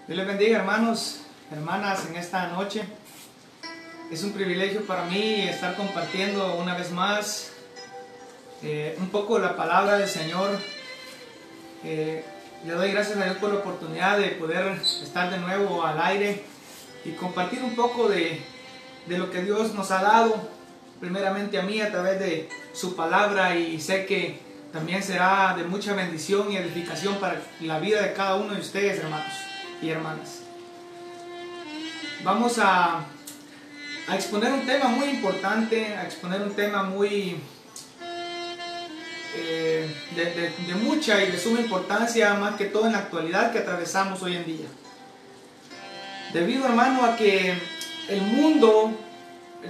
Dios les bendiga, hermanos, hermanas, en esta noche. Es un privilegio para mí estar compartiendo una vez más un poco la palabra del Señor. Le doy gracias a Dios por la oportunidad de poder estar de nuevo al aire y compartir un poco de lo que Dios nos ha dado, primeramente a mí a través de su palabra, y sé que también será de mucha bendición y edificación para la vida de cada uno de ustedes, hermanos y hermanas. Vamos a exponer un tema muy importante, a exponer un tema muy de mucha y de suma importancia, más que todo en la actualidad que atravesamos hoy en día. Debido, hermano, a que el mundo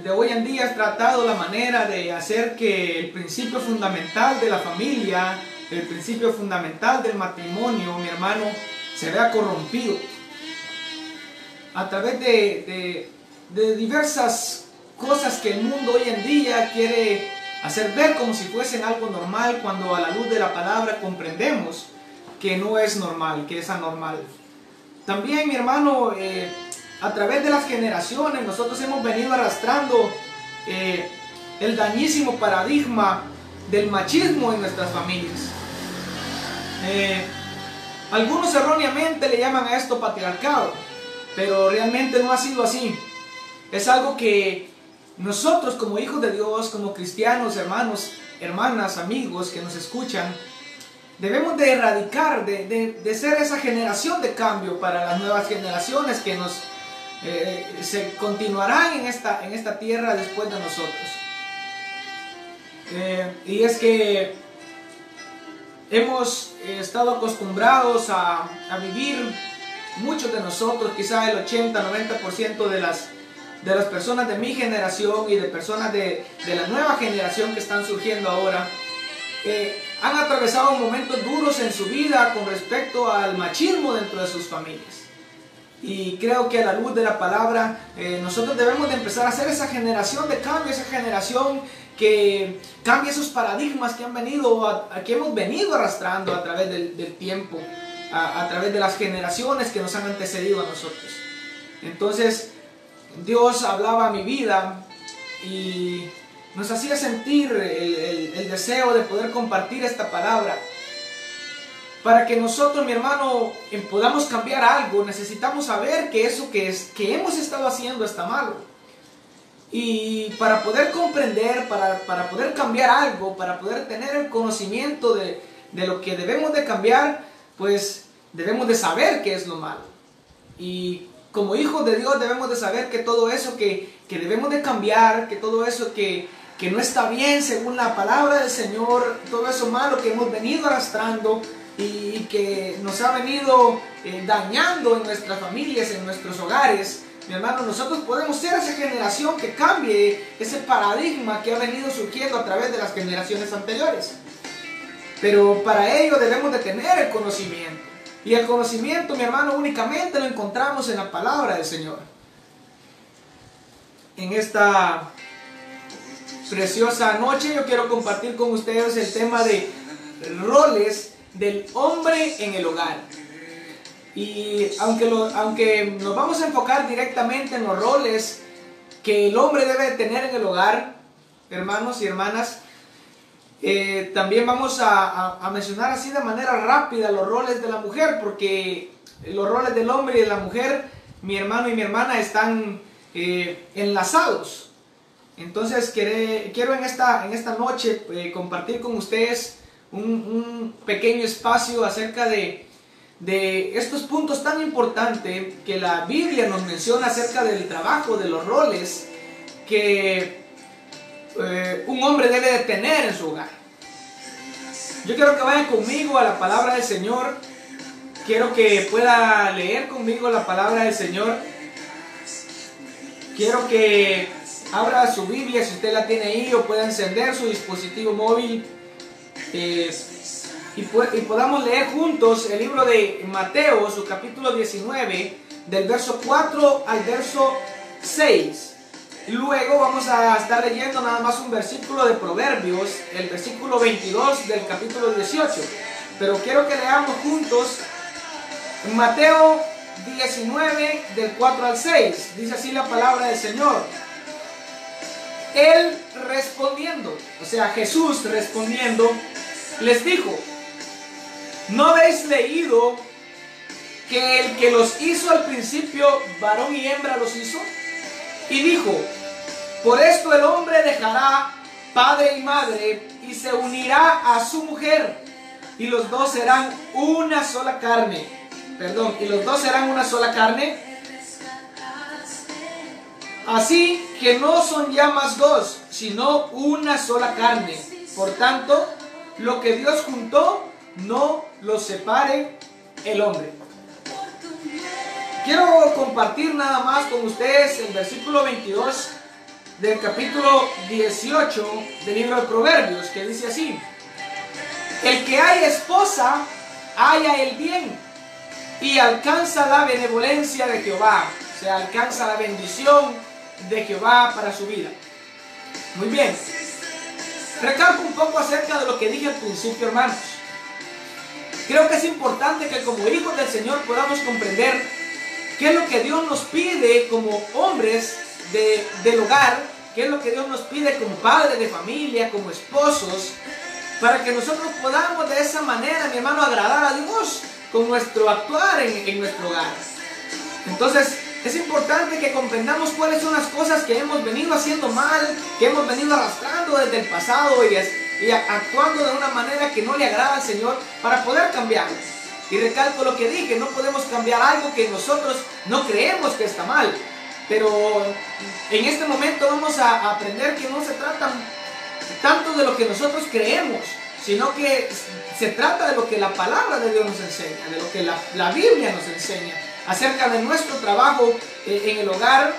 de hoy en día ha tratado la manera de hacer que el principio fundamental de la familia, el principio fundamental del matrimonio, mi hermano, se vea corrompido a través de diversas cosas que el mundo hoy en día quiere hacer ver como si fuesen algo normal, cuando a la luz de la palabra comprendemos que no es normal, que es anormal. También, mi hermano, a través de las generaciones nosotros hemos venido arrastrando el dañísimo paradigma del machismo en nuestras familias. Algunos erróneamente le llaman a esto patriarcado, pero realmente no ha sido así. Es algo que nosotros, como hijos de Dios, como cristianos, hermanos, hermanas, amigos que nos escuchan, debemos de erradicar, de ser esa generación de cambio para las nuevas generaciones que se continuarán en esta tierra después de nosotros. Y es que hemos estado acostumbrados a vivir, muchos de nosotros, quizá el 80-90% de las personas de mi generación y de personas de la nueva generación que están surgiendo ahora, han atravesado momentos duros en su vida con respecto al machismo dentro de sus familias. Y creo que a la luz de la palabra nosotros debemos de empezar a ser esa generación de cambio, esa generación que cambie esos paradigmas que hemos venido arrastrando a través del tiempo, a través de las generaciones que nos han antecedido a nosotros. Entonces Dios hablaba a mi vida y nos hacía sentir el deseo de poder compartir esta palabra. Para que nosotros, mi hermano, podamos cambiar algo, necesitamos saber que eso que hemos estado haciendo está malo. Y para poder comprender, para poder cambiar algo, para poder tener el conocimiento de lo que debemos de cambiar, pues debemos de saber qué es lo malo. Y como hijos de Dios debemos de saber que todo eso que debemos de cambiar, que todo eso que no está bien según la palabra del Señor, todo eso malo que hemos venido arrastrando y que nos ha venido dañando en nuestras familias, en nuestros hogares, mi hermano, nosotros podemos ser esa generación que cambie ese paradigma que ha venido surgiendo a través de las generaciones anteriores. Pero para ello debemos de tener el conocimiento. Y el conocimiento, mi hermano, únicamente lo encontramos en la palabra del Señor. En esta preciosa noche yo quiero compartir con ustedes el tema de roles del hombre en el hogar. Y aunque nos vamos a enfocar directamente en los roles que el hombre debe tener en el hogar, hermanos y hermanas, también vamos a mencionar así de manera rápida los roles de la mujer, porque los roles del hombre y de la mujer, mi hermano y mi hermana, están enlazados. Entonces quiero en esta noche compartir con ustedes un pequeño espacio acerca de estos puntos tan importantes que la Biblia nos menciona acerca del trabajo, de los roles que un hombre debe de tener en su hogar. Yo quiero que vayan conmigo a la palabra del Señor. Quiero que pueda leer conmigo la palabra del Señor. Quiero que abra su Biblia, si usted la tiene ahí, o pueda encender su dispositivo móvil y podamos leer juntos el libro de Mateo, su capítulo 19, del verso 4 al verso 6. Luego vamos a estar leyendo nada más un versículo de Proverbios, el versículo 22 del capítulo 18. Pero quiero que leamos juntos Mateo 19 del 4 al 6. Dice así la palabra del Señor. Él respondiendo, o sea, Jesús respondiendo, les dijo: ¿no habéis leído que el que los hizo al principio, varón y hembra los hizo? Y dijo: por esto el hombre dejará padre y madre y se unirá a su mujer, y los dos serán una sola carne. Y los dos serán una sola carne. Así que no son ya más dos, sino una sola carne. Por tanto, lo que Dios juntó, no lo separe el hombre. Quiero compartir nada más con ustedes el versículo 22 del capítulo 18 del libro de Proverbios, que dice así: el que haya esposa, halla el bien y alcanza la benevolencia de Jehová. O sea, alcanza la bendición de Jehová para su vida. Muy bien. Recalco un poco acerca de lo que dije al principio, hermanos. Creo que es importante que como hijos del Señor podamos comprender qué es lo que Dios nos pide como hombres del hogar, qué es lo que Dios nos pide como padres de familia, como esposos, para que nosotros podamos de esa manera, mi hermano, agradar a Dios con nuestro actuar en nuestro hogar. Entonces, es importante que comprendamos cuáles son las cosas que hemos venido haciendo mal, que hemos venido arrastrando desde el pasado y actuando de una manera que no le agrada al Señor, para poder cambiarlo. Y recalco lo que dije: no podemos cambiar algo que nosotros no creemos que está mal. Pero en este momento vamos a aprender que no se trata tanto de lo que nosotros creemos, sino que se trata de lo que la palabra de Dios nos enseña, de lo que la Biblia nos enseña acerca de nuestro trabajo en el hogar,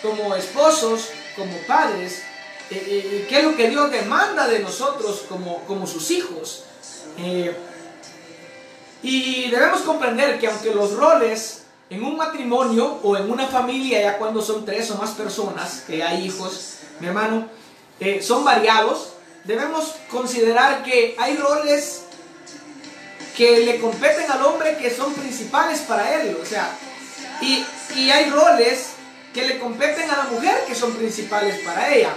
como esposos, como padres, qué es lo que Dios demanda de nosotros como sus hijos. Y debemos comprender que aunque los roles en un matrimonio o en una familia, ya cuando son 3 o más personas, que hay hijos, mi hermano, son variados, debemos considerar que hay roles que le competen al hombre que son principales para él, o sea, y hay roles que le competen a la mujer que son principales para ella.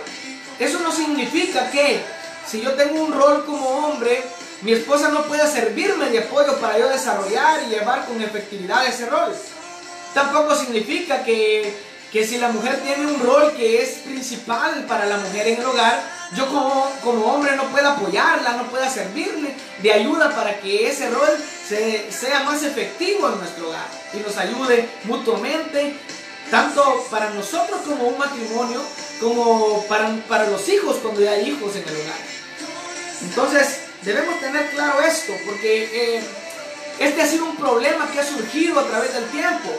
Eso no significa que si yo tengo un rol como hombre, mi esposa no pueda servirme de apoyo para yo desarrollar y llevar con efectividad ese rol. Tampoco significa que si la mujer tiene un rol que es principal para la mujer en el hogar, yo como hombre no pueda apoyarla, no pueda servirle de ayuda para que ese rol sea más efectivo en nuestro hogar y nos ayude mutuamente, tanto para nosotros como un matrimonio, como para los hijos cuando ya hay hijos en el hogar. Entonces debemos tener claro esto, porque este ha sido un problema que ha surgido a través del tiempo,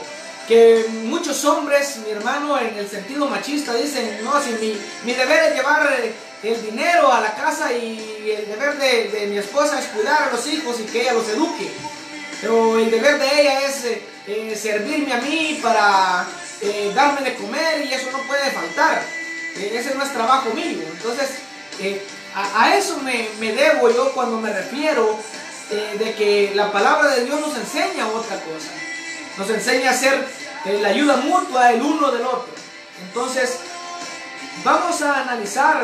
que muchos hombres, mi hermano, en el sentido machista dicen: no, si mi deber es llevar el dinero a la casa y el deber de mi esposa es cuidar a los hijos y que ella los eduque, pero el deber de ella es servirme a mí para darme de comer, y eso no puede faltar, ese no es trabajo mío. Entonces a eso me debo yo cuando me refiero de que la palabra de Dios nos enseña otra cosa. Nos enseña a hacer la ayuda mutua el uno del otro. Entonces, vamos a analizar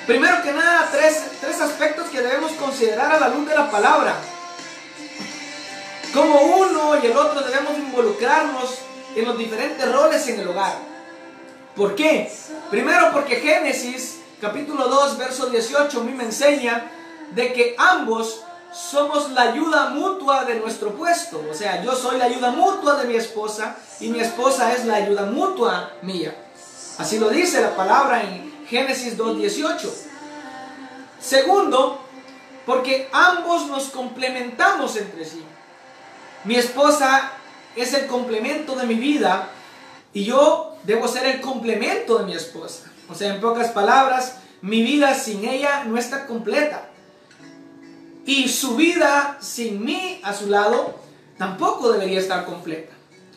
primero que nada tres aspectos que debemos considerar a la luz de la palabra. Como uno y el otro debemos involucrarnos en los diferentes roles en el hogar. ¿Por qué? Primero porque Génesis capítulo 2 verso 18 a mí me enseña de que ambos somos la ayuda mutua de nuestro puesto. O sea, yo soy la ayuda mutua de mi esposa y mi esposa es la ayuda mutua mía. Así lo dice la palabra en Génesis 2:18. Segundo, porque ambos nos complementamos entre sí. Mi esposa es el complemento de mi vida y yo debo ser el complemento de mi esposa. O sea, en pocas palabras, mi vida sin ella no está completa. Y su vida sin mí a su lado tampoco debería estar completa.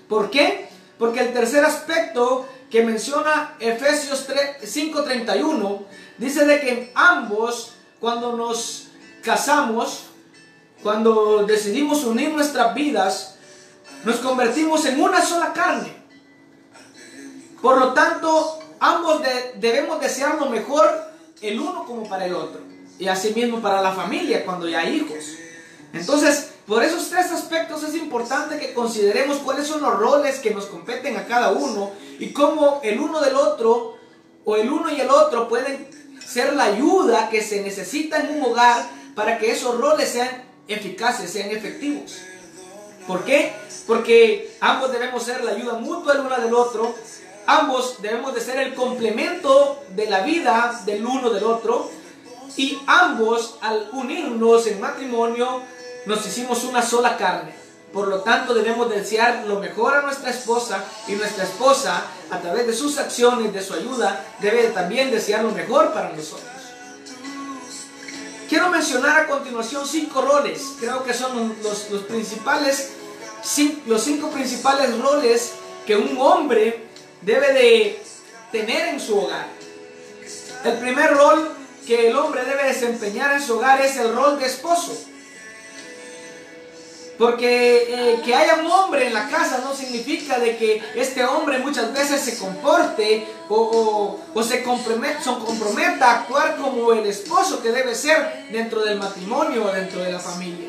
¿Por qué? Porque el tercer aspecto que menciona Efesios 5:31 dice de que ambos, cuando nos casamos, cuando decidimos unir nuestras vidas, nos convertimos en una sola carne. Por lo tanto, ambos debemos desear lo mejor, el uno como para el otro. Y asimismo para la familia cuando ya hay hijos. Entonces, por esos tres aspectos es importante que consideremos cuáles son los roles que nos competen a cada uno y cómo el uno del otro, o el uno y el otro, pueden ser la ayuda que se necesita en un hogar para que esos roles sean eficaces, sean efectivos. ¿Por qué? Porque ambos debemos ser la ayuda mutua el uno del otro. Ambos debemos de ser el complemento de la vida del uno del otro. Y ambos, al unirnos en matrimonio, nos hicimos una sola carne. Por lo tanto, debemos desear lo mejor a nuestra esposa. Y nuestra esposa, a través de sus acciones, de su ayuda, debe también desear lo mejor para nosotros. Quiero mencionar a continuación 5 roles. Creo que son los 5 principales roles que un hombre debe de tener en su hogar. El primer rol que el hombre debe desempeñar en su hogar es el rol de esposo. Porque que haya un hombre en la casa no significa de que este hombre muchas veces se comporte o se comprometa a actuar como el esposo que debe ser dentro del matrimonio o dentro de la familia.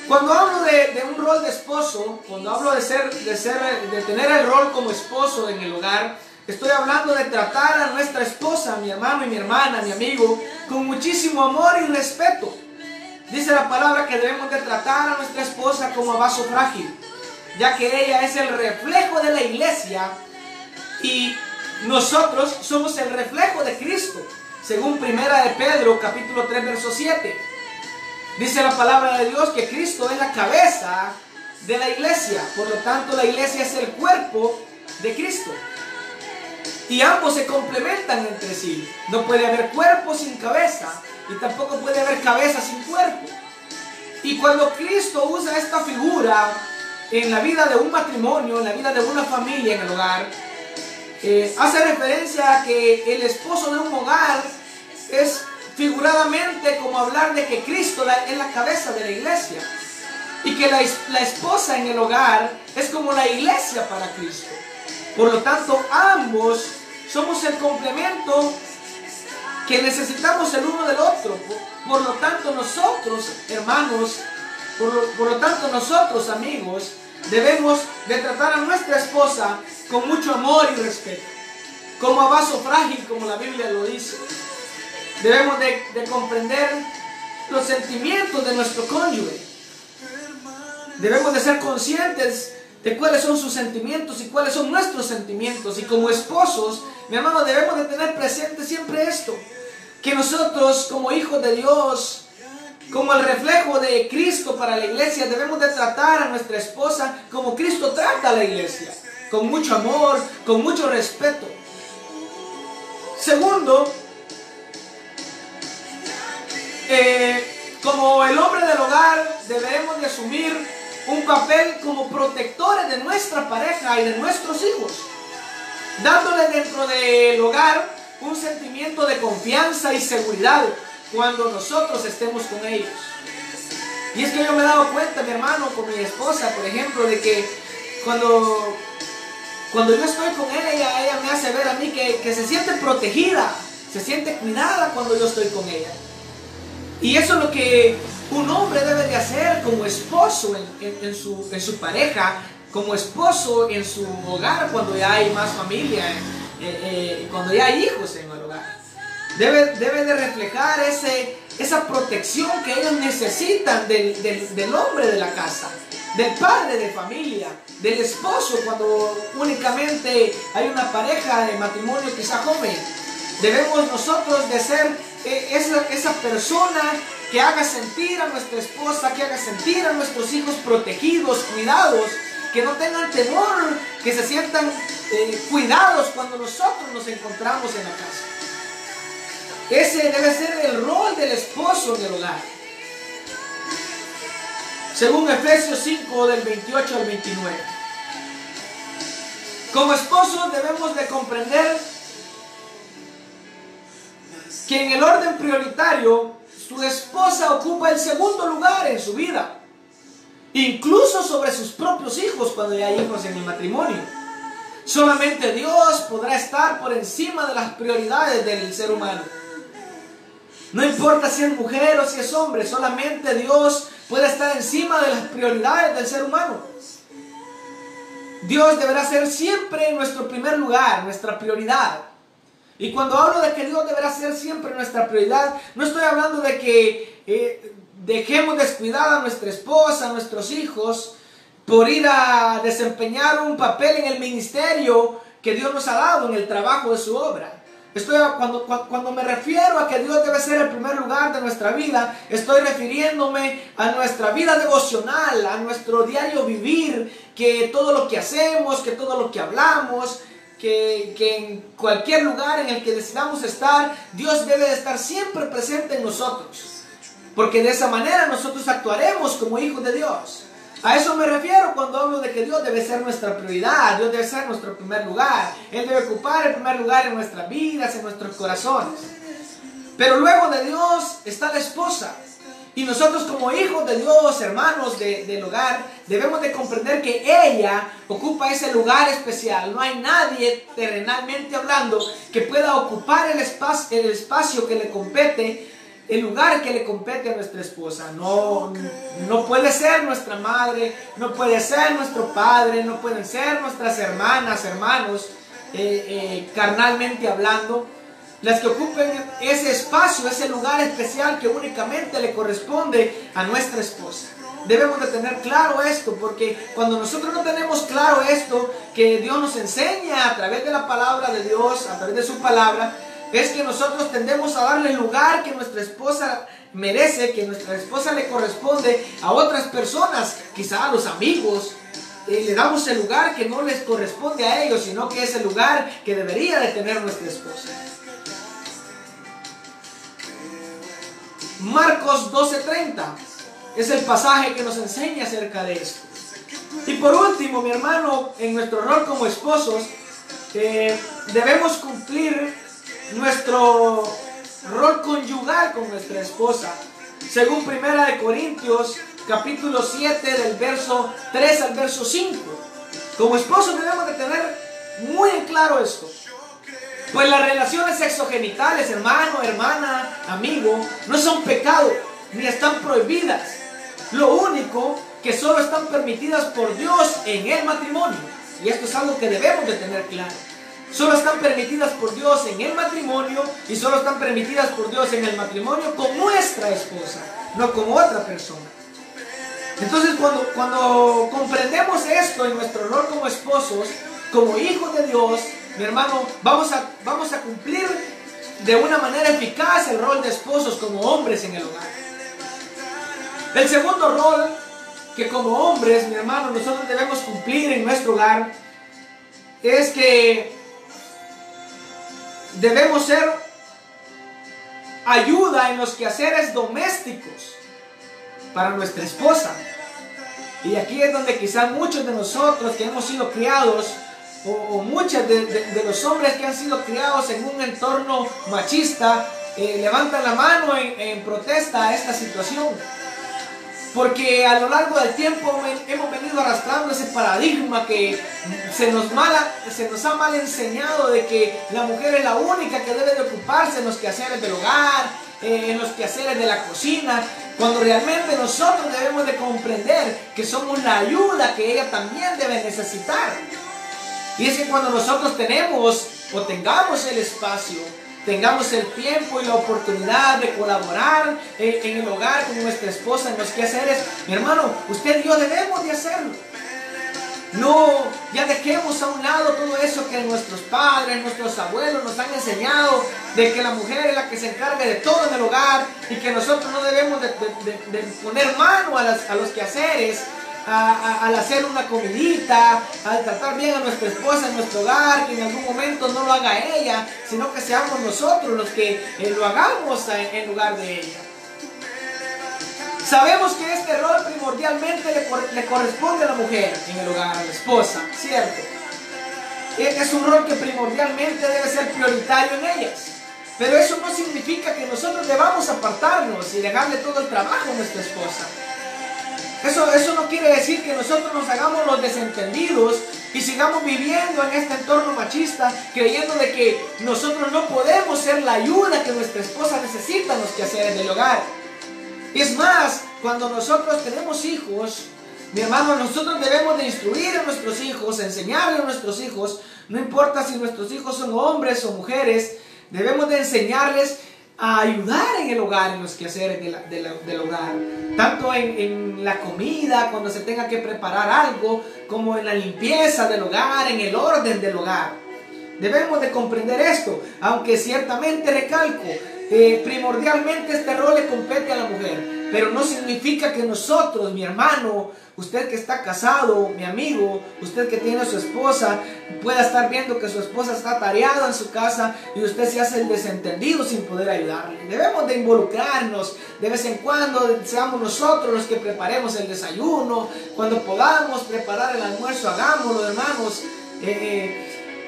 Cuando hablo de un rol de esposo, cuando hablo de tener el rol como esposo en el hogar, estoy hablando de tratar a nuestra esposa, mi hermano y mi hermana, mi amigo, con muchísimo amor y respeto. Dice la palabra que debemos de tratar a nuestra esposa como a vaso frágil, ya que ella es el reflejo de la iglesia y nosotros somos el reflejo de Cristo, según Primera de Pedro, capítulo 3, verso 7. Dice la palabra de Dios que Cristo es la cabeza de la iglesia, por lo tanto la iglesia es el cuerpo de Cristo. Y ambos se complementan entre sí. No puede haber cuerpo sin cabeza y tampoco puede haber cabeza sin cuerpo. Y cuando Cristo usa esta figura en la vida de un matrimonio, en la vida de una familia en el hogar, hace referencia a que el esposo de un hogar es figuradamente como hablar de que Cristo es la cabeza de la iglesia y que la esposa en el hogar es como la iglesia para Cristo. Por lo tanto, ambos somos el complemento que necesitamos el uno del otro. Por lo tanto, nosotros, hermanos, por lo tanto, nosotros, amigos, debemos de tratar a nuestra esposa con mucho amor y respeto, como a vaso frágil, como la Biblia lo dice. Debemos de comprender los sentimientos de nuestro cónyuge. Debemos de ser conscientes de cuáles son sus sentimientos y cuáles son nuestros sentimientos. Y como esposos, mi hermano, debemos de tener presente siempre esto, que nosotros como hijos de Dios, como el reflejo de Cristo para la iglesia, debemos de tratar a nuestra esposa como Cristo trata a la iglesia, con mucho amor, con mucho respeto. Segundo, como el hombre del hogar, debemos de asumir un papel como protectores de nuestra pareja y de nuestros hijos, dándole dentro del hogar un sentimiento de confianza y seguridad cuando nosotros estemos con ellos. Y es que yo me he dado cuenta, mi hermano, con mi esposa, por ejemplo, de que cuando yo estoy con ella me hace ver a mí que se siente protegida, se siente cuidada cuando yo estoy con ella. Y eso es lo que un hombre debe de hacer como esposo en su pareja, como esposo en su hogar cuando ya hay más familia, cuando ya hay hijos en el hogar. Debe de reflejar esa protección que ellos necesitan del hombre de la casa, del padre de familia, del esposo cuando únicamente hay una pareja de matrimonio quizá joven. Debemos nosotros de ser esa persona que haga sentir a nuestra esposa, que haga sentir a nuestros hijos protegidos, cuidados, que no tengan temor, que se sientan cuidados cuando nosotros nos encontramos en la casa. Ese debe ser el rol del esposo en el hogar. Según Efesios 5, del 28 al 29. Como esposos debemos de comprender que en el orden prioritario su esposa ocupa el segundo lugar en su vida, incluso sobre sus propios hijos cuando ya hay hijos en el matrimonio. Solamente Dios podrá estar por encima de las prioridades del ser humano. No importa si es mujer o si es hombre, solamente Dios puede estar encima de las prioridades del ser humano. Dios deberá ser siempre nuestro primer lugar, nuestra prioridad. Y cuando hablo de que Dios deberá ser siempre nuestra prioridad, no estoy hablando de que dejemos descuidada a nuestra esposa, a nuestros hijos, por ir a desempeñar un papel en el ministerio que Dios nos ha dado, en el trabajo de su obra. Cuando me refiero a que Dios debe ser el primer lugar de nuestra vida, estoy refiriéndome a nuestra vida devocional, a nuestro diario vivir, que todo lo que hacemos, que todo lo que hablamos, que en cualquier lugar en el que decidamos estar, Dios debe de estar siempre presente en nosotros, porque de esa manera nosotros actuaremos como hijos de Dios. A eso me refiero cuando hablo de que Dios debe ser nuestra prioridad, Dios debe ser nuestro primer lugar. Él debe ocupar el primer lugar en nuestras vidas, en nuestros corazones. Pero luego de Dios está la esposa. Y nosotros como hijos de Dios, hermanos del hogar, debemos de comprender que ella ocupa ese lugar especial. No hay nadie, terrenalmente hablando, que pueda ocupar el espacio que le compete, el lugar que le compete a nuestra esposa. No puede ser nuestra madre, no puede ser nuestro padre, no pueden ser nuestras hermanas, hermanos, carnalmente hablando, las que ocupen ese espacio, ese lugar especial que únicamente le corresponde a nuestra esposa. Debemos de tener claro esto, porque cuando nosotros no tenemos claro esto, que Dios nos enseña a través de la palabra de Dios, a través de su palabra, es que nosotros tendemos a darle el lugar que nuestra esposa merece, que nuestra esposa le corresponde a otras personas, quizá a los amigos. Le damos el lugar que no les corresponde a ellos, sino que es el lugar que debería de tener nuestra esposa. Marcos 12:30 es el pasaje que nos enseña acerca de esto. Y por último, mi hermano, en nuestro rol como esposos, debemos cumplir nuestro rol conyugal con nuestra esposa, según 1 Corintios capítulo 7 del verso 3 al verso 5. Como esposos debemos de tener muy en claro esto, pues las relaciones sexogenitales, hermano, hermana, amigo, no son pecado ni están prohibidas. Lo único que solo están permitidas por Dios en el matrimonio, y esto es algo que debemos de tener claro. Solo están permitidas por Dios en el matrimonio, y solo están permitidas por Dios en el matrimonio con nuestra esposa, no con otra persona. Entonces cuando comprendemos esto en nuestro rol como esposos, como hijos de Dios, mi hermano, vamos a cumplir de una manera eficaz el rol de esposos como hombres en el hogar. El segundo rol que como hombres, mi hermano, nosotros debemos cumplir en nuestro hogar es que debemos ser ayuda en los quehaceres domésticos para nuestra esposa. Y aquí es donde quizás muchos de nosotros que hemos sido criados, o muchos de los hombres que han sido criados en un entorno machista, levantan la mano en protesta a esta situación. Porque a lo largo del tiempo hemos venido arrastrando ese paradigma que se nos ha mal enseñado, de que la mujer es la única que debe de ocuparse en los quehaceres del hogar, en los quehaceres de la cocina, cuando realmente nosotros debemos de comprender que somos la ayuda que ella también debe necesitar. Y es que cuando nosotros tenemos o tengamos el espacio, tengamos el tiempo y la oportunidad de colaborar en el hogar con nuestra esposa, en los quehaceres, mi hermano, usted y yo debemos de hacerlo. No, ya dejemos a un lado todo eso que nuestros padres, nuestros abuelos nos han enseñado, de que la mujer es la que se encarga de todo en el hogar y que nosotros no debemos de poner mano a los quehaceres, al hacer una comidita, al tratar bien a nuestra esposa en nuestro hogar, que en algún momento no lo haga ella, sino que seamos nosotros los que lo hagamos en lugar de ella. Sabemos que este rol primordialmente le corresponde a la mujer en el hogar, a la esposa, ¿cierto? Es un rol que primordialmente debe ser prioritario en ellas. Pero eso no significa que nosotros debamos apartarnos y dejarle todo el trabajo a nuestra esposa. Eso no quiere decir que nosotros nos hagamos los desentendidos y sigamos viviendo en este entorno machista, creyendo de que nosotros no podemos ser la ayuda que nuestra esposa necesita en los quehaceres del hogar. Y es más, cuando nosotros tenemos hijos, mi hermano, nosotros debemos de instruir a nuestros hijos, enseñarle a nuestros hijos, no importa si nuestros hijos son hombres o mujeres, debemos de enseñarles a ayudar en el hogar, en los quehaceres del hogar, tanto en la comida, cuando se tenga que preparar algo, como en la limpieza del hogar, en el orden del hogar. Debemos de comprender esto, aunque ciertamente recalco, primordialmente este rol le compete a la mujer, pero no significa que nosotros, mi hermano, usted que está casado, mi amigo, usted que tiene a su esposa, pueda estar viendo que su esposa está tareada en su casa y usted se hace el desentendido sin poder ayudarle. Debemos de involucrarnos, de vez en cuando seamos nosotros los que preparemos el desayuno, cuando podamos preparar el almuerzo, hagámoslo, hermanos.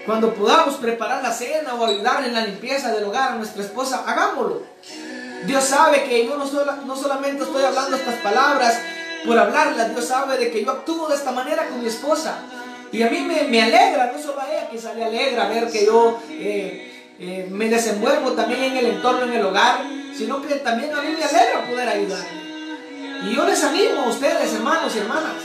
Cuando podamos preparar la cena o ayudarle en la limpieza del hogar a nuestra esposa, hagámoslo. Dios sabe que yo no solamente estoy hablando estas palabras por hablarlas. Dios sabe de que yo actúo de esta manera con mi esposa. Y a mí me alegra, no solo a ella, quizá le alegra ver que yo me desenvuelvo también en el entorno, en el hogar, sino que también a mí me alegra poder ayudarle. Y yo les animo a ustedes, hermanos y hermanas,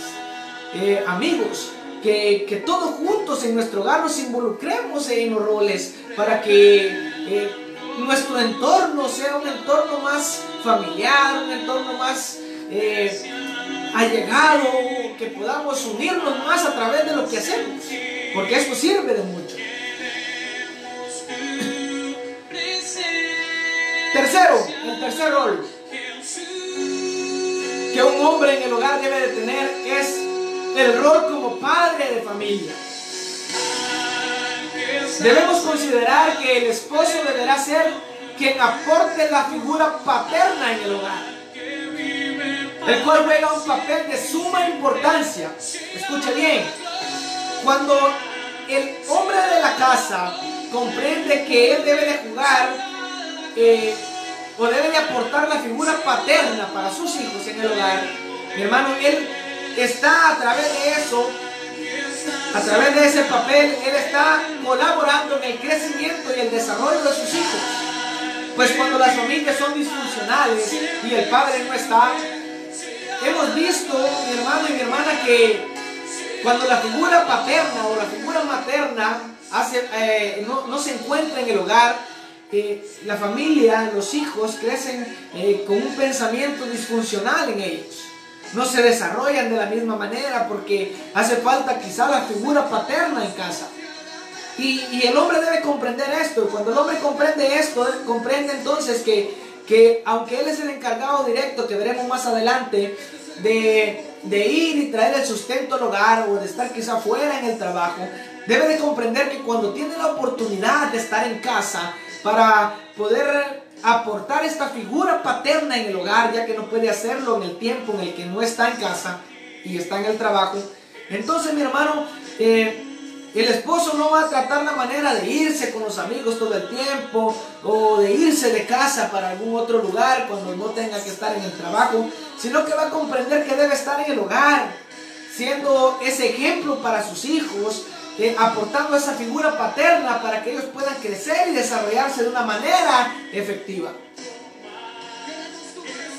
amigos, que todos juntos en nuestro hogar nos involucremos en los roles para que nuestro entorno sea un entorno más familiar, un entorno más allegado, que podamos unirnos más a través de lo que hacemos, porque eso sirve de mucho. Tercero, el tercer rol que un hombre en el hogar debe de tener es el rol como padre de familia. Debemos considerar que el esposo deberá ser quien aporte la figura paterna en el hogar, el cual juega un papel de suma importancia. Escuche bien, cuando el hombre de la casa comprende que él debe de jugar o debe de aportar la figura paterna para sus hijos en el hogar, mi hermano, él está a través de eso, a través de ese papel, él está colaborando en el crecimiento y el desarrollo de sus hijos. Pues cuando las familias son disfuncionales y el padre no está, hemos visto, mi hermano y mi hermana, que cuando la figura paterna o la figura materna no se encuentra en el hogar, la familia, los hijos crecen con un pensamiento disfuncional en ellos. No se desarrollan de la misma manera porque hace falta quizá la figura paterna en casa. Y el hombre debe comprender esto. Y cuando el hombre comprende esto, él comprende entonces que aunque él es el encargado directo, que veremos más adelante, de ir y traer el sustento al hogar o de estar quizá fuera en el trabajo, debe de comprender que cuando tiene la oportunidad de estar en casa para poder aportar esta figura paterna en el hogar, ya que no puede hacerlo en el tiempo en el que no está en casa y está en el trabajo, entonces, mi hermano, el esposo no va a tratar la manera de irse con los amigos todo el tiempo o de irse de casa para algún otro lugar cuando no tenga que estar en el trabajo, sino que va a comprender que debe estar en el hogar, siendo ese ejemplo para sus hijos, aportando esa figura paterna para que ellos puedan crecer y desarrollarse de una manera efectiva.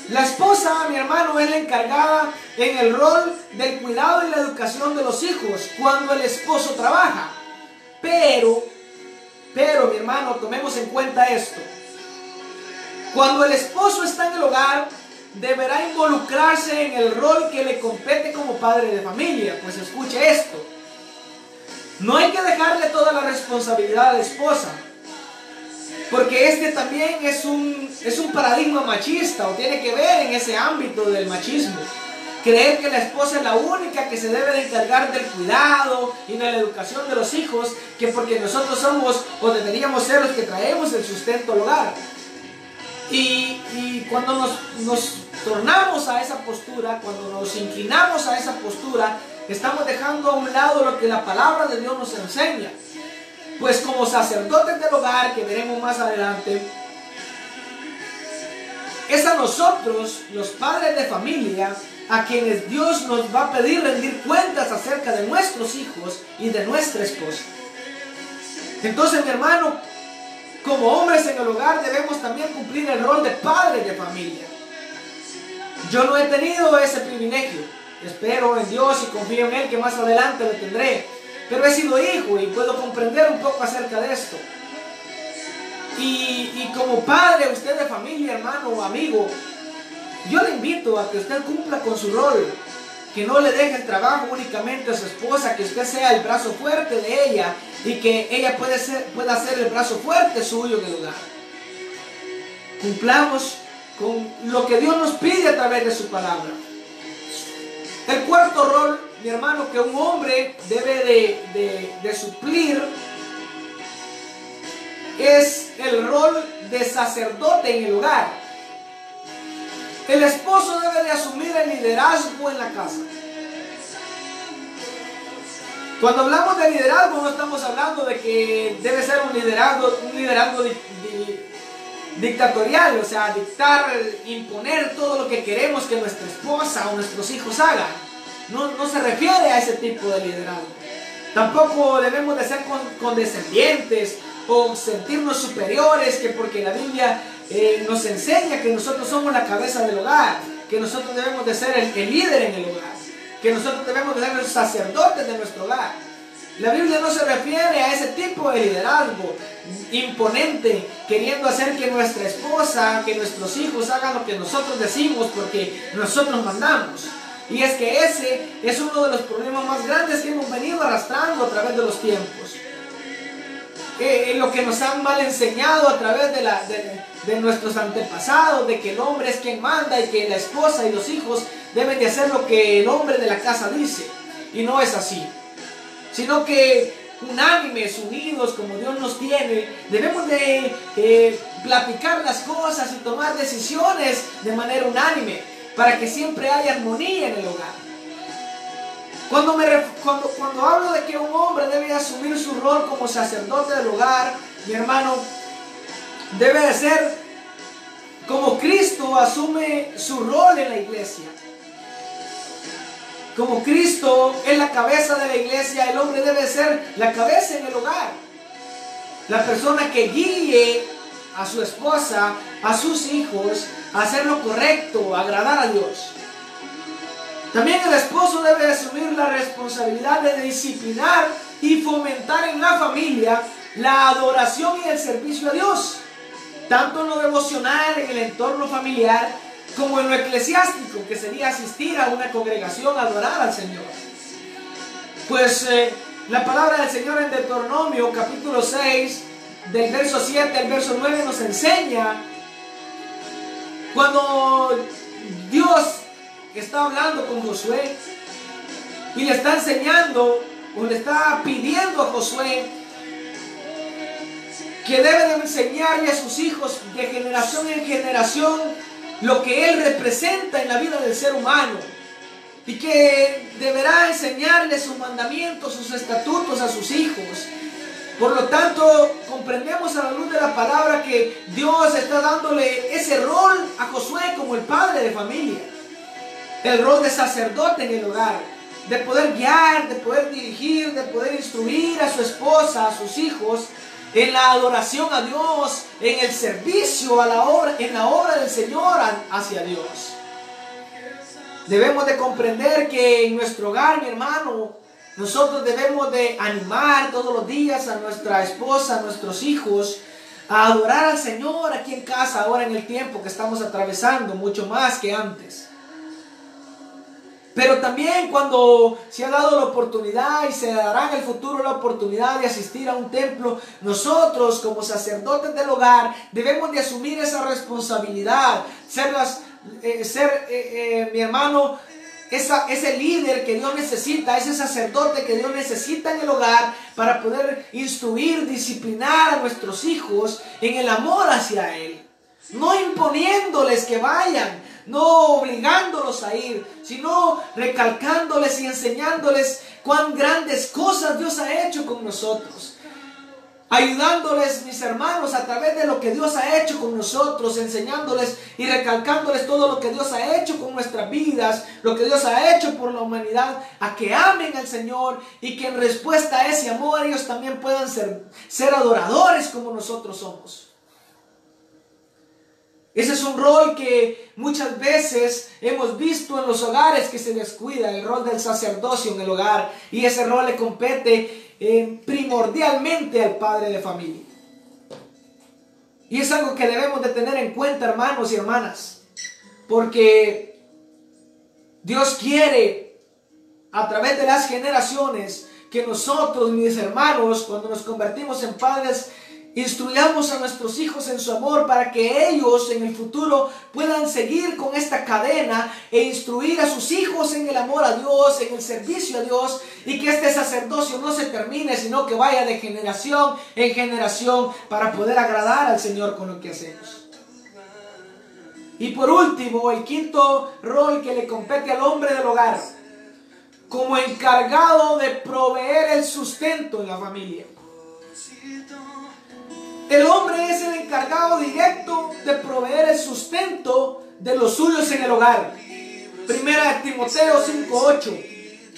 La esposa, mi hermano, es la encargada en el rol del cuidado y la educación de los hijos cuando el esposo trabaja. Pero, mi hermano, tomemos en cuenta esto. Cuando el esposo está en el hogar, deberá involucrarse en el rol que le compete como padre de familia. Pues escuche esto. No hay que dejarle toda la responsabilidad a la esposa, porque este también es un paradigma machista, o tiene que ver en ese ámbito del machismo. Creer que la esposa es la única que se debe de encargar del cuidado y de la educación de los hijos, que porque nosotros somos o deberíamos ser los que traemos el sustento al hogar. Y cuando nos tornamos a esa postura, cuando nos inclinamos a esa postura, estamos dejando a un lado lo que la palabra de Dios nos enseña. Pues como sacerdotes del hogar, que veremos más adelante, es a nosotros, los padres de familia, a quienes Dios nos va a pedir rendir cuentas acerca de nuestros hijos y de nuestra esposa. Entonces, mi hermano, como hombres en el hogar debemos también cumplir el rol de padres de familia. Yo no he tenido ese privilegio. Espero en Dios y confío en Él que más adelante lo tendré. Pero he sido hijo y puedo comprender un poco acerca de esto. Y como padre, usted de familia, hermano o amigo, yo le invito a que usted cumpla con su rol. Que no le deje el trabajo únicamente a su esposa, que usted sea el brazo fuerte de ella y que ella pueda ser el brazo fuerte suyo en el hogar. Cumplamos con lo que Dios nos pide a través de su palabra. El cuarto rol, mi hermano, que un hombre debe de suplir es el rol de sacerdote en el hogar. El esposo debe de asumir el liderazgo en la casa. Cuando hablamos de liderazgo no estamos hablando de que debe ser un liderazgo dictatorial, o sea, dictar, imponer todo lo que queremos que nuestra esposa o nuestros hijos hagan. No se refiere a ese tipo de liderazgo. Tampoco debemos de ser condescendientes o sentirnos superiores, que porque la Biblia nos enseña que nosotros somos la cabeza del hogar, que nosotros debemos de ser el líder en el hogar, que nosotros debemos de ser los sacerdotes de nuestro hogar. La Biblia no se refiere a ese tipo de liderazgo imponente, queriendo hacer que nuestra esposa, que nuestros hijos hagan lo que nosotros decimos porque nosotros mandamos. Y es que ese es uno de los problemas más grandes que hemos venido arrastrando a través de los tiempos. Lo que nos han mal enseñado a través de nuestros antepasados, de que el hombre es quien manda y que la esposa y los hijos deben de hacer lo que el hombre de la casa dice. Y no es así, sino que unánimes, unidos como Dios nos tiene, debemos de platicar las cosas y tomar decisiones de manera unánime para que siempre haya armonía en el hogar. Cuando hablo de que un hombre debe asumir su rol como sacerdote del hogar, mi hermano, debe de ser como Cristo asume su rol en la iglesia. Como Cristo es la cabeza de la iglesia, el hombre debe ser la cabeza en el hogar. La persona que guíe a su esposa, a sus hijos, a hacer lo correcto, a agradar a Dios. También el esposo debe asumir la responsabilidad de disciplinar y fomentar en la familia la adoración y el servicio a Dios, tanto en lo devocional, en el entorno familiar, como en lo eclesiástico, que sería asistir a una congregación a adorar al Señor. Pues la palabra del Señor en Deuteronomio capítulo 6, del verso 7 al verso 9, nos enseña cuando Dios está hablando con Josué y le está enseñando o le está pidiendo a Josué que debe de enseñarle a sus hijos de generación en generación lo que Él representa en la vida del ser humano, y que deberá enseñarle sus mandamientos, sus estatutos a sus hijos. Por lo tanto, comprendemos a la luz de la palabra que Dios está dándole ese rol a Josué como el padre de familia, el rol de sacerdote en el hogar, de poder guiar, de poder dirigir, de poder instruir a su esposa, a sus hijos, en la adoración a Dios, en el servicio a la obra, en la obra del Señor hacia Dios. Debemos de comprender que en nuestro hogar, mi hermano, nosotros debemos de animar todos los días a nuestra esposa, a nuestros hijos, a adorar al Señor aquí en casa, ahora en el tiempo que estamos atravesando, mucho más que antes. Pero también cuando se ha dado la oportunidad y se dará en el futuro la oportunidad de asistir a un templo, nosotros como sacerdotes del hogar debemos de asumir esa responsabilidad, mi hermano, ese líder que Dios necesita, ese sacerdote que Dios necesita en el hogar para poder instruir, disciplinar a nuestros hijos en el amor hacia Él. No imponiéndoles que vayan, no obligándolos a ir, sino recalcándoles y enseñándoles cuán grandes cosas Dios ha hecho con nosotros. ayudándoles, mis hermanos, a través de lo que Dios ha hecho con nosotros, enseñándoles y recalcándoles todo lo que Dios ha hecho con nuestras vidas, lo que Dios ha hecho por la humanidad, a que amen al Señor y que en respuesta a ese amor ellos también puedan ser adoradores como nosotros somos. Ese es un rol que muchas veces hemos visto en los hogares que se descuida, el rol del sacerdocio en el hogar, y ese rol le compete primordialmente al padre de familia. Y es algo que debemos de tener en cuenta, hermanos y hermanas, porque Dios quiere a través de las generaciones que nosotros, mis hermanos, cuando nos convertimos en padres, instruyamos a nuestros hijos en su amor para que ellos en el futuro puedan seguir con esta cadena e instruir a sus hijos en el amor a Dios, en el servicio a Dios, y que este sacerdocio no se termine, sino que vaya de generación en generación para poder agradar al Señor con lo que hacemos. Y por último, el quinto rol que le compete al hombre del hogar, como encargado de proveer el sustento en la familia. El hombre es el encargado directo de proveer el sustento de los suyos en el hogar. Primera de Timoteo 5:8,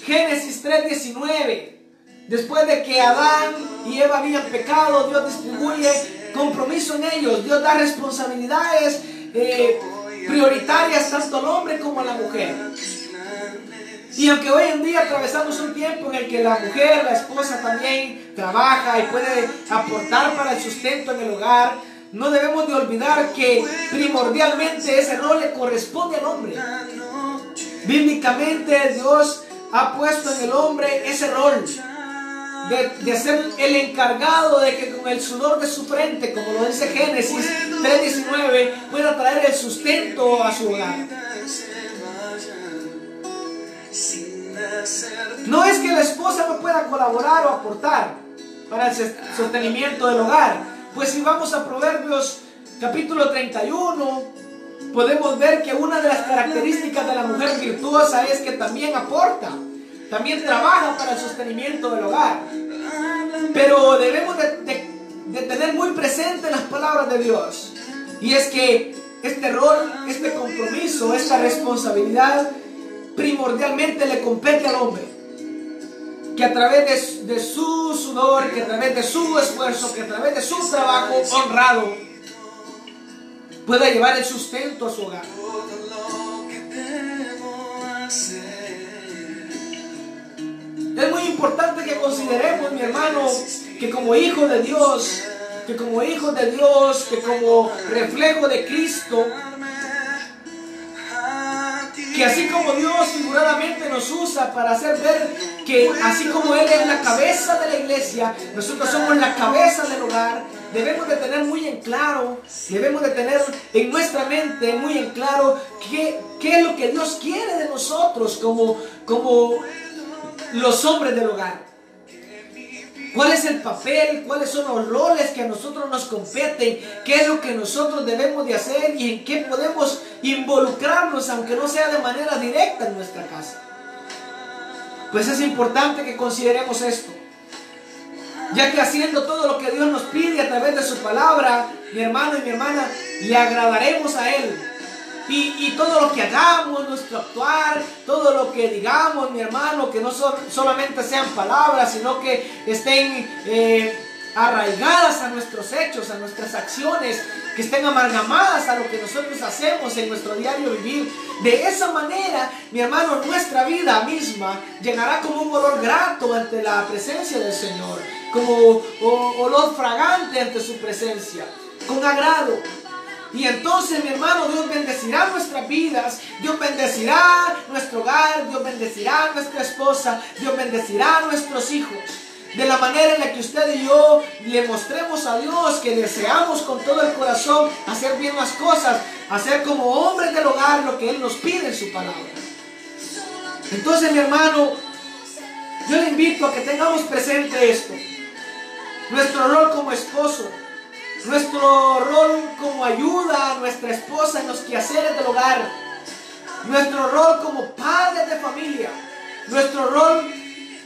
Génesis 3:19. Después de que Adán y Eva habían pecado, Dios distribuye compromiso en ellos. Dios da responsabilidades prioritarias tanto al hombre como a la mujer. Y aunque hoy en día atravesamos un tiempo en el que la mujer, la esposa también trabaja y puede aportar para el sustento en el hogar, no debemos de olvidar que primordialmente ese rol le corresponde al hombre. Bíblicamente Dios ha puesto en el hombre ese rol de ser el encargado de que con el sudor de su frente, como lo dice Génesis 3:19, pueda traer el sustento a su hogar. No es que la esposa no pueda colaborar o aportar para el sostenimiento del hogar. Pues si vamos a Proverbios capítulo 31, podemos ver que una de las características de la mujer virtuosa es que también aporta, también trabaja para el sostenimiento del hogar. Pero debemos de tener muy presente las palabras de Dios. Y es que este rol, este compromiso, esta responsabilidad primordialmente le compete al hombre, que a través de su sudor, que a través de su esfuerzo, que a través de su trabajo honrado pueda llevar el sustento a su hogar. Es muy importante que consideremos, mi hermano, que como hijos de Dios, que como reflejo de Cristo, que así como Dios figuradamente nos usa para hacer ver que así como Él es la cabeza de la iglesia, nosotros somos la cabeza del hogar, debemos de tener muy en claro, debemos de tener en nuestra mente muy en claro qué es lo que Dios quiere de nosotros como los hombres del hogar. ¿Cuál es el papel? ¿Cuáles son los roles que a nosotros nos competen? ¿Qué es lo que nosotros debemos de hacer? ¿Y en qué podemos involucrarnos, aunque no sea de manera directa en nuestra casa? Pues es importante que consideremos esto, ya que haciendo todo lo que Dios nos pide a través de su palabra, mi hermano y mi hermana, le agradaremos a Él. Y todo lo que hagamos, nuestro actuar, todo lo que digamos, mi hermano, que no solamente sean palabras, sino que estén arraigadas a nuestros hechos, a nuestras acciones, que estén amalgamadas a lo que nosotros hacemos en nuestro diario vivir. De esa manera, mi hermano, nuestra vida misma llenará como un olor grato ante la presencia del Señor, como olor fragante ante su presencia, con agrado. Y entonces, mi hermano, Dios bendecirá nuestras vidas, Dios bendecirá nuestro hogar, Dios bendecirá a nuestra esposa, Dios bendecirá a nuestros hijos. De la manera en la que usted y yo le mostremos a Dios que deseamos con todo el corazón hacer bien las cosas, hacer como hombres del hogar lo que Él nos pide en su palabra. Entonces, mi hermano, yo le invito a que tengamos presente esto. Nuestro rol como esposo, nuestro rol como ayuda a nuestra esposa en los quehaceres del hogar, nuestro rol como padres de familia, nuestro rol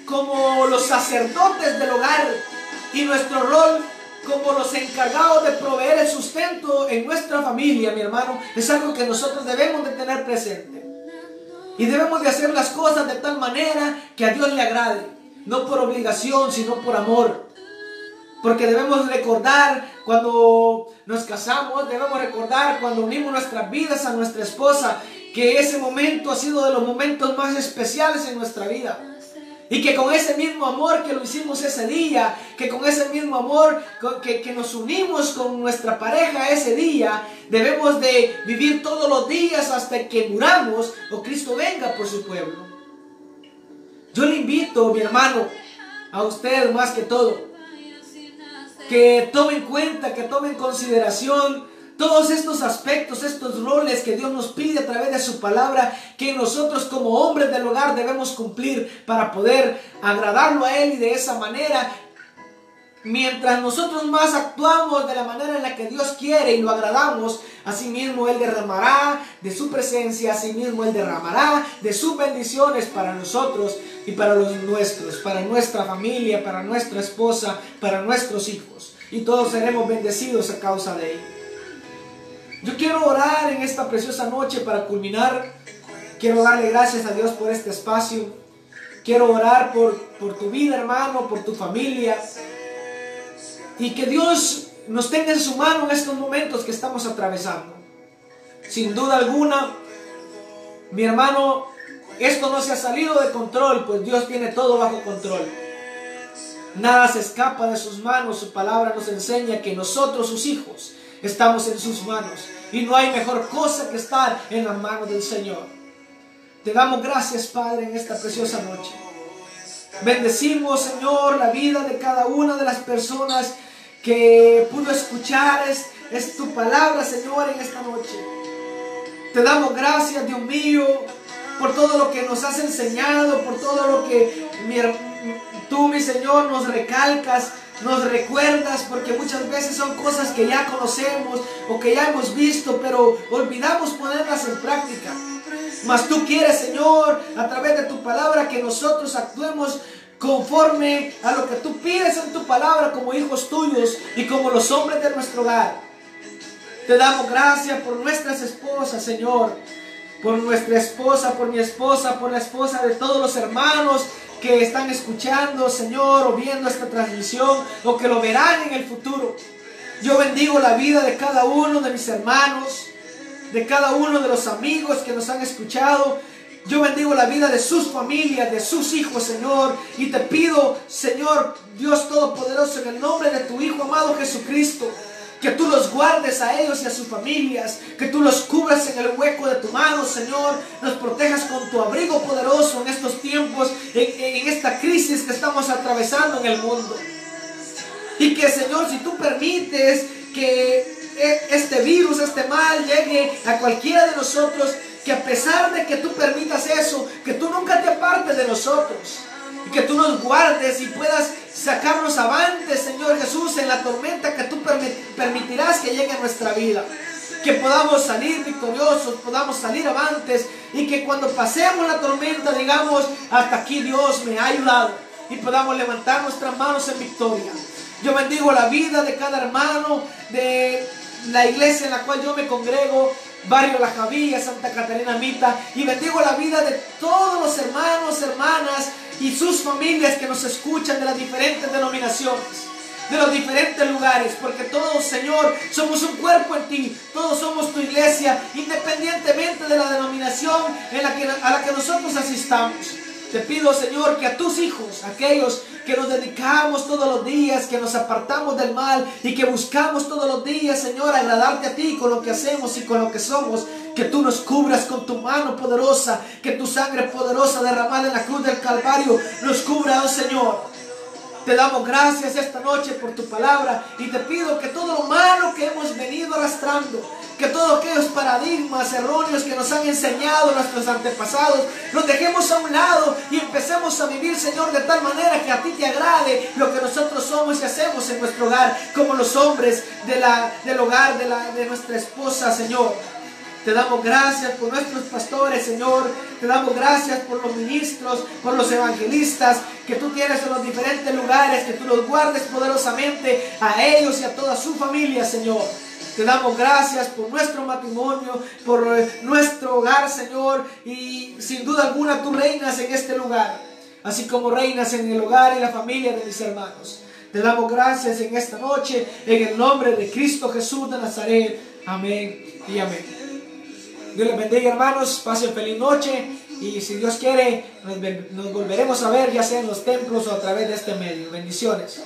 como los sacerdotes del hogar y nuestro rol como los encargados de proveer el sustento en nuestra familia, mi hermano, es algo que nosotros debemos de tener presente. Y debemos de hacer las cosas de tal manera que a Dios le agrade, no por obligación, sino por amor. Porque debemos recordar cuando nos casamos, debemos recordar cuando unimos nuestras vidas a nuestra esposa, que ese momento ha sido de los momentos más especiales en nuestra vida. Y que con ese mismo amor que lo hicimos ese día, que con ese mismo amor que nos unimos con nuestra pareja ese día, debemos de vivir todos los días hasta que muramos o Cristo venga por su pueblo. Yo le invito, mi hermano, a usted más que todo, que tome en cuenta, que tome en consideración todos estos aspectos, estos roles que Dios nos pide a través de su palabra, que nosotros como hombres del hogar debemos cumplir para poder agradarlo a Él. Y de esa manera, mientras nosotros más actuamos de la manera en la que Dios quiere y lo agradamos, asimismo Él derramará de su presencia, asimismo Él derramará de sus bendiciones para nosotros y para los nuestros, para nuestra familia, para nuestra esposa, para nuestros hijos. Y todos seremos bendecidos a causa de ello. Yo quiero orar en esta preciosa noche para culminar. Quiero darle gracias a Dios por este espacio. Quiero orar por tu vida, hermano, por tu familia. Y que Dios nos tenga en su mano en estos momentos que estamos atravesando. Sin duda alguna, mi hermano, esto no se ha salido de control, pues Dios tiene todo bajo control. Nada se escapa de sus manos. Su palabra nos enseña que nosotros, sus hijos, estamos en sus manos. Y no hay mejor cosa que estar en las manos del Señor. Te damos gracias, Padre, en esta preciosa noche. Bendecimos, Señor, la vida de cada una de las personas que pudo escuchar es tu palabra, Señor, en esta noche. Te damos gracias, Dios mío, por todo lo que nos has enseñado, por todo lo que tú, mi Señor, nos recalcas, nos recuerdas, porque muchas veces son cosas que ya conocemos o que ya hemos visto, pero olvidamos ponerlas en práctica. Mas tú quieres, Señor, a través de tu palabra, que nosotros actuemos conforme a lo que tú pides en tu palabra como hijos tuyos y como los hombres de nuestro hogar. Te damos gracias por nuestras esposas, Señor, por nuestra esposa, por mi esposa, por la esposa de todos los hermanos que están escuchando, Señor, o viendo esta transmisión, o que lo verán en el futuro. Yo bendigo la vida de cada uno de mis hermanos, de cada uno de los amigos que nos han escuchado. Yo bendigo la vida de sus familias, de sus hijos, Señor. Y te pido, Señor, Dios Todopoderoso, en el nombre de tu Hijo amado Jesucristo, que tú los guardes a ellos y a sus familias, que tú los cubras en el hueco de tu mano, Señor, los protejas con tu abrigo poderoso en estos tiempos, en esta crisis que estamos atravesando en el mundo. Y que, Señor, si tú permites que este virus, este mal llegue a cualquiera de nosotros, que a pesar de que tú permitas eso, que tú nunca te apartes de nosotros, y que tú nos guardes y puedas sacarnos avante, Señor Jesús, en la tormenta que tú permitirás que llegue a nuestra vida. Que podamos salir victoriosos, podamos salir avantes, y que cuando pasemos la tormenta digamos: hasta aquí Dios me ha ayudado, y podamos levantar nuestras manos en victoria. Yo bendigo la vida de cada hermano de la iglesia en la cual yo me congrego, Barrio La Javilla, Santa Catarina Mita, y bendigo la vida de todos los hermanos, hermanas y sus familias que nos escuchan de las diferentes denominaciones, de los diferentes lugares, porque todos, Señor, somos un cuerpo en ti, todos somos tu iglesia, independientemente de la denominación a la que nosotros asistamos. Te pido, Señor, que a tus hijos, aquellos que nos dedicamos todos los días, que nos apartamos del mal y que buscamos todos los días, Señor, agradarte a ti con lo que hacemos y con lo que somos, que tú nos cubras con tu mano poderosa, que tu sangre poderosa derramada en la cruz del Calvario nos cubra, oh Señor. Te damos gracias esta noche por tu palabra, y te pido que todo lo malo que hemos venido arrastrando, que todos aquellos paradigmas erróneos que nos han enseñado nuestros antepasados, los dejemos a un lado y empecemos a vivir, Señor, de tal manera que a ti te agrade lo que nosotros somos y hacemos en nuestro hogar, como los hombres del hogar de nuestra esposa, Señor. Te damos gracias por nuestros pastores, Señor. Te damos gracias por los ministros, por los evangelistas que tú tienes en los diferentes lugares, que tú los guardes poderosamente a ellos y a toda su familia, Señor. Te damos gracias por nuestro matrimonio, por nuestro hogar, Señor. Y sin duda alguna tú reinas en este lugar, así como reinas en el hogar y la familia de mis hermanos. Te damos gracias en esta noche, en el nombre de Cristo Jesús de Nazaret. Amén y amén. Dios les bendiga, hermanos. Pasen feliz noche. Y si Dios quiere, nos volveremos a ver, ya sea en los templos o a través de este medio. Bendiciones.